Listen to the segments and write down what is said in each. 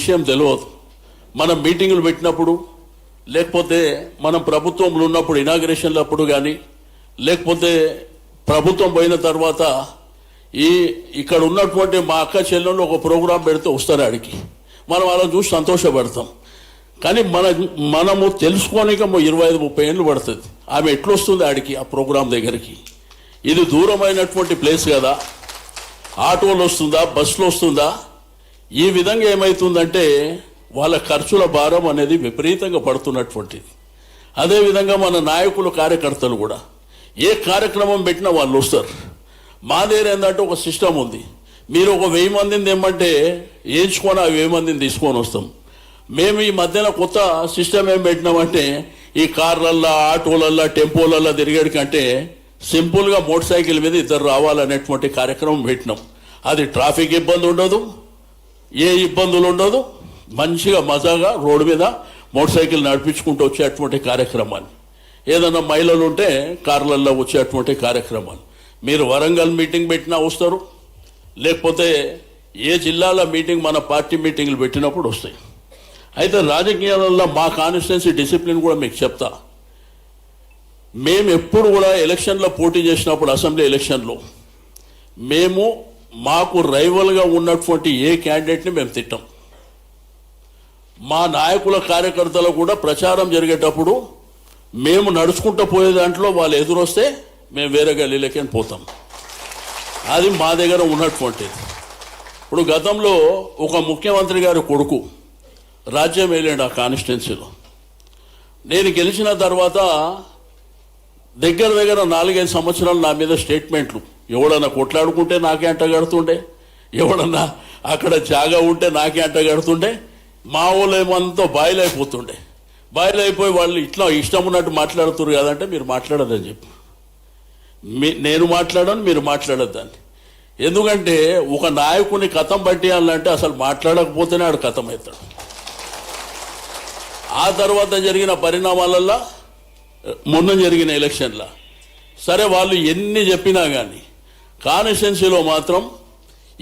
విషయం తెలియదు. మనం మీటింగులు పెట్టినప్పుడు, లేకపోతే మనం ప్రభుత్వంలో ఉన్నప్పుడు ఇనాగ్రేషన్లు అప్పుడు కానీ, లేకపోతే ప్రభుత్వం పోయిన తర్వాత ఇక్కడ ఉన్నటువంటి మా అక్క చెల్లెళ్ళు ఒక ప్రోగ్రాం పెడితే వస్తారు ఆడికి, మనం వాళ్ళని చూసి సంతోషపడతాం. కానీ మనము తెలుసుకోనిక 25-30 ఏళ్ళు పడుతుంది. ఆమె ఎట్లొస్తుంది ఆడికి ఆ ప్రోగ్రాం దగ్గరికి? ఇది దూరమైనటువంటి ప్లేస్ కదా, ఆటోలు వస్తుందా, బస్సులు వస్తుందా? ఈ విధంగా ఏమవుతుందంటే వాళ్ళ ఖర్చుల భారం అనేది విపరీతంగా పడుతున్నటువంటిది. అదేవిధంగా మన నాయకులు, కార్యకర్తలు కూడా ఏ కార్యక్రమం పెట్టినా వాళ్ళు వస్తారు. మా దగ్గర ఏంటంటే ఒక సిస్టమ్ ఉంది. మీరు ఒక 1000 మందిని తెమ్మంటే వేయించుకొని ఆ 1000 మందిని తీసుకొని వస్తాం. మేము ఈ మధ్యన కొత్త సిస్టమ్ ఏం పెట్టినామంటే, ఈ కార్లల్లో, ఆటోలల్లో, టెంపోలల్లో తిరిగేది కంటే సింపుల్గా మోటార్ సైకిల్ మీద 2 రావాలనేటువంటి కార్యక్రమం పెట్టినాం. అది ట్రాఫిక్ ఇబ్బంది ఉండదు, ఏ ఇబ్బందులు ఉండదు, మంచిగా మజాగా రోడ్డు మీద మోటార్ సైకిల్ నడిపించుకుంటూ వచ్చేటువంటి కార్యక్రమాలు. ఏదైనా మహిళలు ఉంటే కార్లల్లో వచ్చేటువంటి కార్యక్రమాలు. మీరు వరంగల్ మీటింగ్ పెట్టినా వస్తారు, లేకపోతే ఏ జిల్లాల మీటింగ్, మన పార్టీ మీటింగ్లు పెట్టినప్పుడు వస్తాయి. అయితే రాజకీయాలలో మా కాన్స్టిట్యున్సీ డిసిప్లిన్ కూడా మీకు చెప్తా. మేము ఎప్పుడు కూడా ఎలక్షన్లో పోటీ చేసినప్పుడు, అసెంబ్లీ ఎలక్షన్లో మేము మాకు రైవల్గా ఉన్నటువంటి ఏ క్యాండిడేట్ని మేము తిట్టాం. మా నాయకుల, కార్యకర్తలు కూడా ప్రచారం జరిగేటప్పుడు మేము నడుచుకుంటూ పోయే దాంట్లో వాళ్ళు ఎదురొస్తే మేము వేరే గల్లీలకి పోతాం. అది మా దగ్గర ఉన్నటువంటిది. ఇప్పుడు గతంలో ఒక ముఖ్యమంత్రి గారి కొడుకు రాజ్యం వెళ్ళాడు ఆ కాన్స్టిట్యున్సీలో. నేను గెలిచిన తర్వాత దగ్గర 4-5 సంవత్సరాలు నా మీద స్టేట్మెంట్లు. ఎవడన్నా కొట్లాడుకుంటే నాకే అంటగడుతుండే, ఎవడన్నా అక్కడ జాగా ఉంటే నాకే అంటగడుతుండే. మా వాళ్ళు ఏమంతా బాయిలైపోతుండే. బాయిలైపోయి వాళ్ళు ఇట్లా ఇష్టం ఉన్నట్టు మాట్లాడుతున్నారు కదంటే మీరు మాట్లాడదని చెప్పి, నేను మాట్లాడను, మీరు మాట్లాడద్దని. ఎందుకంటే ఒక నాయకుని కథం పట్టేయాలంటే అసలు మాట్లాడకపోతేనే ఆడు కథం అవుతాడు. ఆ తర్వాత జరిగిన పరిణామాలల్లో, మొన్న జరిగిన ఎలక్షన్లో సరే వాళ్ళు ఎన్ని చెప్పినా కానీ కాన్స్టిట్యున్సీలో మాత్రం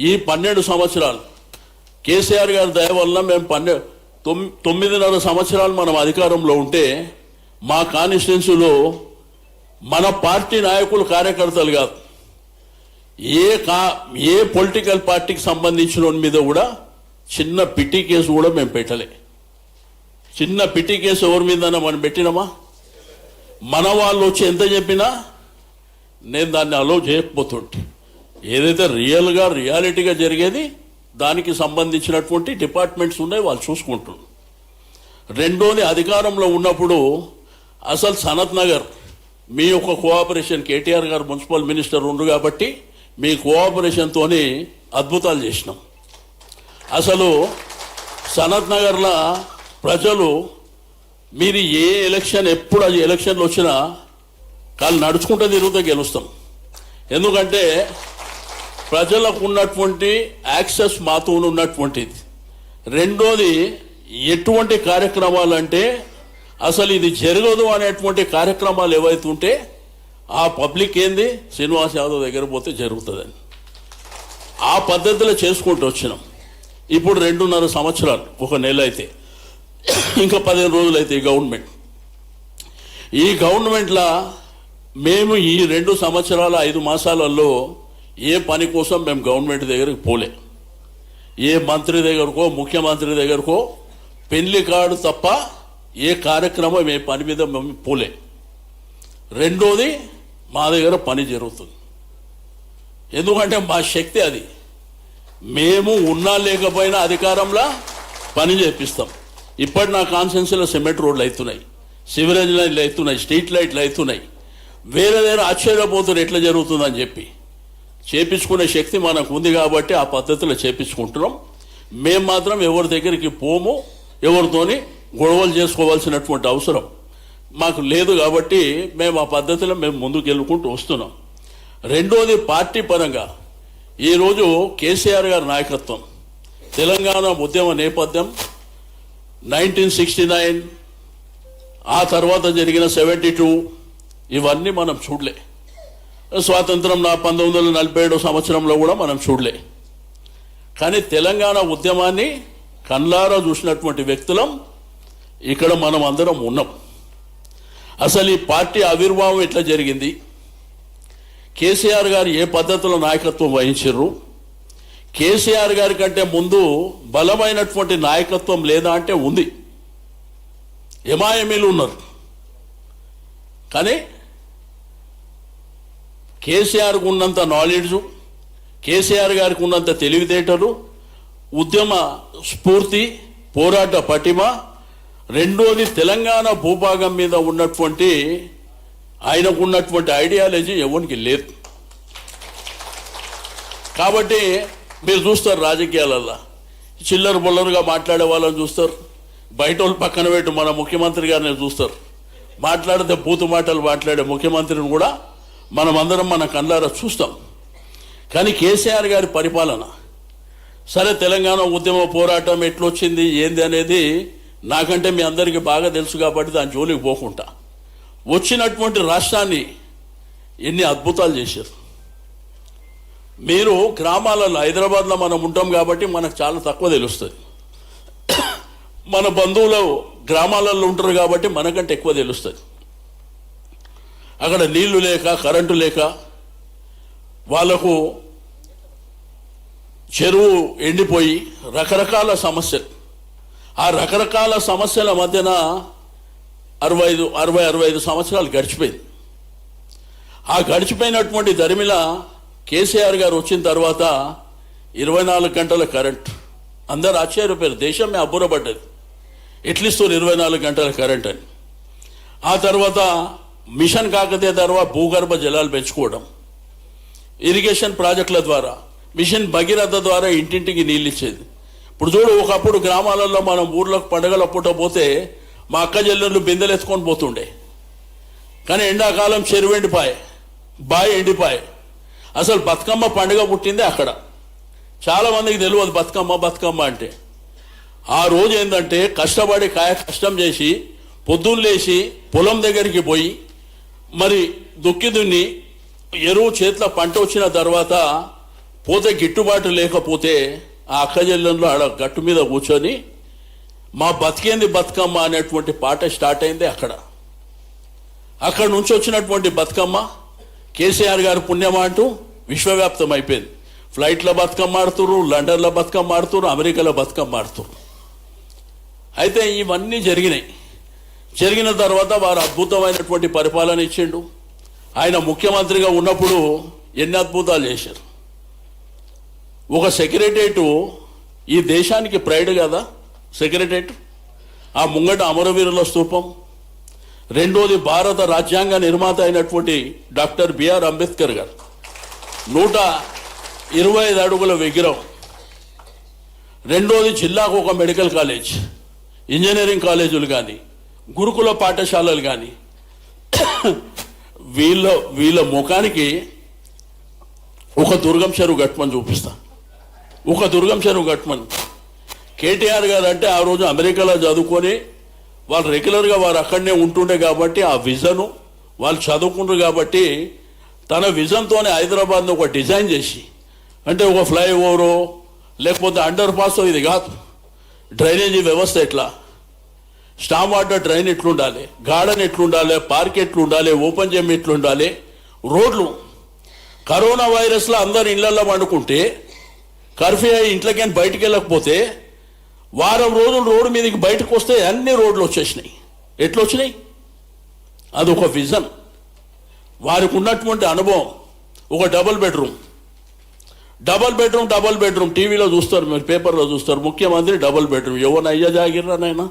ఈ 12 సంవత్సరాలు కేసీఆర్ గారి దయ వల్ల మేము 9.5 సంవత్సరాలు మనం అధికారంలో ఉంటే మా కాన్స్టిట్యున్సీలో మన పార్టీ నాయకులు, కార్యకర్తలు కాదు, ఏ పొలిటికల్ పార్టీకి సంబంధించిన మీద కూడా చిన్న పిటి కేసు కూడా మేము పెట్టలే. చిన్న పిటి కేసు ఎవరి మీద మనం పెట్టినామా? మన వాళ్ళు వచ్చి ఎంత చెప్పినా నేను దాన్ని అలో చేయకపోతుంటే, ఏదైతే రియాలిటీగా జరిగేది దానికి సంబంధించినటువంటి డిపార్ట్మెంట్స్ ఉన్నాయి, వాళ్ళు చూసుకుంటున్నారు. రెండోది, అధికారంలో ఉన్నప్పుడు అసలు సనత్ నగర్ మీ యొక్క కోఆపరేషన్, కేటీఆర్ గారు మున్సిపల్ మినిస్టర్ ఉండు కాబట్టి మీ కోఆపరేషన్తోని అద్భుతాలు చేసినాం. అసలు సనత్ నగర్లో ప్రజలు, మీరు ఏ ఎలక్షన్, ఎప్పుడు అది ఎలక్షన్లు వచ్చినా కాళ్ళు నడుచుకుంటూ తిరుగుతూ గెలుస్తాం. ఎందుకంటే ప్రజలకు ఉన్నటువంటి యాక్సెస్ మాతో ఉన్నటువంటిది. రెండోది, ఎటువంటి కార్యక్రమాలు అంటే అసలు ఇది జరగదు అనేటువంటి కార్యక్రమాలు ఏవైతే ఉంటే ఆ పబ్లిక్ ఏంది, శ్రీనివాస్ యాదవ్ దగ్గర పోతే జరుగుతుందని ఆ పద్ధతిలో చేసుకుంటూ వచ్చినాం. ఇప్పుడు 2.5 సంవత్సరాలు, ఒక నెల అయితే, ఇంకా 15 రోజులు అయితే ఈ గవర్నమెంట్లో మేము ఈ 2 సంవత్సరాల 5 మాసాలలో ఏ పని కోసం మేము గవర్నమెంట్ దగ్గరికి పోలే. ఏ మంత్రి దగ్గరకో, ముఖ్యమంత్రి దగ్గరకో పెళ్లి కార్డు తప్ప ఏ కార్యక్రమం, ఏ పని మీద మేము పోలే. రెండోది, మా దగ్గర పని జరుగుతుంది. ఎందుకంటే మా శక్తి అది. మేము ఉన్నా లేకపోయినా అధికారంలో పని చేపిస్తాం. ఇప్పటి నా కాన్స్టిట్యున్సీలో సిమెంట్ రోడ్లు అవుతున్నాయి, సివరేజ్ లైన్లు అవుతున్నాయి, స్ట్రీట్ లైట్లు అవుతున్నాయి. వేరే ఆశ్చర్యపోతున్నారు ఎట్లా జరుగుతుందని చెప్పి. చేపించుకునే శక్తి మనకు ఉంది కాబట్టి ఆ పద్ధతిలో చేపించుకుంటున్నాం. మేము మాత్రం ఎవరి దగ్గరికి పోము, ఎవరితోని గొడవలు చేసుకోవాల్సినటువంటి అవసరం మాకు లేదు కాబట్టి మేము ఆ పద్ధతిలో మేము ముందుకు వెళ్ళుకుంటూ వస్తున్నాం. రెండోది, పార్టీ పరంగా ఈరోజు కేసీఆర్ గారి నాయకత్వం, తెలంగాణ ఉద్యమ నేపథ్యం 1969, ఆ తర్వాత జరిగిన 72, ఇవన్నీ మనం చూడలే. స్వాతంత్రం 1947 సంవత్సరంలో కూడా మనం చూడలే. కానీ తెలంగాణ ఉద్యమాన్ని కళ్ళారా చూసినటువంటి వ్యక్తులం ఇక్కడ మనం అందరం ఉన్నాం. అసలు ఈ పార్టీ ఆవిర్భావం ఎట్లా జరిగింది, కేసీఆర్ గారు ఏ పద్ధతిలో నాయకత్వం వహించారు, కేసీఆర్ గారి కంటే ముందు బలమైనటువంటి నాయకత్వం లేదా అంటే ఉంది, ఎంఐఎంలు ఉన్నారు. కానీ కేసీఆర్కు ఉన్నంత నాలెడ్జు, కేసీఆర్ గారికి ఉన్నంత తెలివితేటలు, ఉద్యమ స్ఫూర్తి, పోరాట పటిమ, రెండోది తెలంగాణ భూభాగం మీద ఉన్నటువంటి ఆయనకు ఉన్నటువంటి ఐడియాలజీ ఎవరికి లేదు. కాబట్టి మీరు చూస్తారు రాజకీయాలల్లో చిల్లర బొల్లరుగా మాట్లాడే వాళ్ళని చూస్తారు, బయట వాళ్ళు పక్కన పెట్టి మన ముఖ్యమంత్రి గారిని చూస్తారు, మాట్లాడితే బూతు మాటలు మాట్లాడే ముఖ్యమంత్రిని కూడా మనమందరం మన కళ్ళారా చూస్తాం. కానీ కేసీఆర్ గారి పరిపాలన సరే, తెలంగాణ ఉద్యమ పోరాటం ఎట్లొచ్చింది ఏంది అనేది నాకంటే మీ అందరికీ బాగా తెలుసు కాబట్టి దాని జోలికి పోకుండా వచ్చినటువంటి రాష్ట్రాన్ని ఎన్ని అద్భుతాలు చేశారు. మీరు గ్రామాలలో, హైదరాబాద్లో మనం ఉంటాం కాబట్టి మనకు చాలా తక్కువ తెలుస్తుంది, మన బంధువులు గ్రామాలలో ఉంటారు కాబట్టి మనకంటే ఎక్కువ తెలుస్తుంది. అక్కడ నీళ్లు లేక, కరెంటు లేక, వాళ్లకు చెరువు ఎండిపోయి రకరకాల సమస్యలు, ఆ రకరకాల సమస్యల మధ్యన 65 సంవత్సరాలు గడిచిపోయింది. ఆ గడిచిపోయినటువంటి దరిమిల కేసీఆర్ గారు వచ్చిన తర్వాత 24 గంటల కరెంట్, అందరు ఆశ్చర్యపోయారు, దేశమే అబ్బురపడ్డది, ఎట్లిస్తారు 24 గంటల కరెంట్ అని. ఆ తర్వాత మిషన్ కాకతీయ తర్వాత భూగర్భ జలాలు పెంచుకోవడం, ఇరిగేషన్ ప్రాజెక్టుల ద్వారా, మిషన్ భగీరథ ద్వారా ఇంటింటికి నీళ్ళు ఇచ్చేది. ఇప్పుడు చూడు, ఒకప్పుడు గ్రామాలలో మనం ఊర్లకు పండగల పూట పోతే మా అక్క చెల్లెళ్ళు బిందెలు ఎత్తుకొని పోతుండే, కానీ ఎండాకాలం చెరువు ఎండిపాయే, బావి ఎండిపాయే. అసలు బతుకమ్మ పండుగ పుట్టిందే అక్కడ. చాలామందికి తెలియదు బతుకమ్మ అంటే. ఆ రోజు ఏంటంటే కష్టపడి కష్టం చేసి పొద్దున్న లేచి పొలం దగ్గరికి పోయి మరి దుక్కి దున్ని ఎరువు చేతిలో పంట వచ్చిన తర్వాత పోతే గిట్టుబాటు లేకపోతే ఆ అక్కజల్లంలో ఆడ గట్టు మీద కూర్చొని మా బతికేంది బతుకమ్మ అనేటువంటి పాట స్టార్ట్ అయింది అక్కడ. అక్కడ నుంచి వచ్చినటువంటి బతుకమ్మ కేసీఆర్ గారు పుణ్యమా అంటూ విశ్వవ్యాప్తం అయిపోయింది. ఫ్లైట్లో బతుకమ్మ ఆడుతున్నారు, లండన్లో బతుకమ్మ ఆడుతున్నారు, అమెరికాలో బతుకమ్మ ఆడుతున్నారు. అయితే ఇవన్నీ జరిగిన తర్వాత వారు అద్భుతమైనటువంటి పరిపాలన ఇచ్చిండు. ఆయన ముఖ్యమంత్రిగా ఉన్నప్పుడు ఎన్ని అద్భుతాలు చేశారు. ఒక సెక్రటరేట్ ఈ దేశానికి ప్రైడ్ కదా సెక్రటరేట్. ఆ ముంగట అమరవీరుల స్తూపం, రెండోది భారత రాజ్యాంగ నిర్మాత అయినటువంటి డాక్టర్ బిఆర్ అంబేద్కర్ గారు 125 అడుగుల విగ్రహం, రెండోది జిల్లాకు ఒక మెడికల్ కాలేజ్, ఇంజనీరింగ్ కాలేజీలు కానీ, గురుకుల పాఠశాలలు కానీ. వీళ్ళ ముఖానికి ఒక దుర్గం చెరువు కట్టమని చూపిస్తా, ఒక దుర్గం చెరువు కట్టమని. కేటీఆర్ గారు అంటే ఆ రోజు అమెరికాలో చదువుకొని వాళ్ళు రెగ్యులర్గా వారు అక్కడనే ఉంటుండే కాబట్టి ఆ విజను వాళ్ళు చదువుకుంటారు కాబట్టి తన విజన్తోనే హైదరాబాద్ను ఒక డిజైన్ చేసి, అంటే ఒక ఫ్లైఓవరు లేకపోతే అండర్ పాస్, ఇది కాదు, డ్రైనేజీ వ్యవస్థ ఎట్లా, స్టామ్ వాటర్ డ్రైన్ ఎట్లుండాలి, గార్డెన్ ఎట్లుండాలి, పార్క్ ఎట్లుండాలి, ఓపెన్ జిమ్ ఎట్లుండాలి, రోడ్లు. కరోనా వైరస్లో అందరు ఇళ్లలో వండుకుంటే కర్ఫ్యూ అయ్యి ఇంట్లోకి బయటికి వెళ్ళకపోతే వారం రోజులు రోడ్డు మీదకి బయటకు వస్తే అన్ని రోడ్లు వచ్చేసినాయి. ఎట్లొచ్చినాయి? అదొక విజన్, వారికి ఉన్నటువంటి అనుభవం. ఒక డబుల్ బెడ్రూమ్ టీవీలో చూస్తారు, మీరు పేపర్లో చూస్తారు, ముఖ్యమంత్రి డబుల్ బెడ్రూమ్. ఎవరిని అయ్యా జాగిర్రా నాయనా,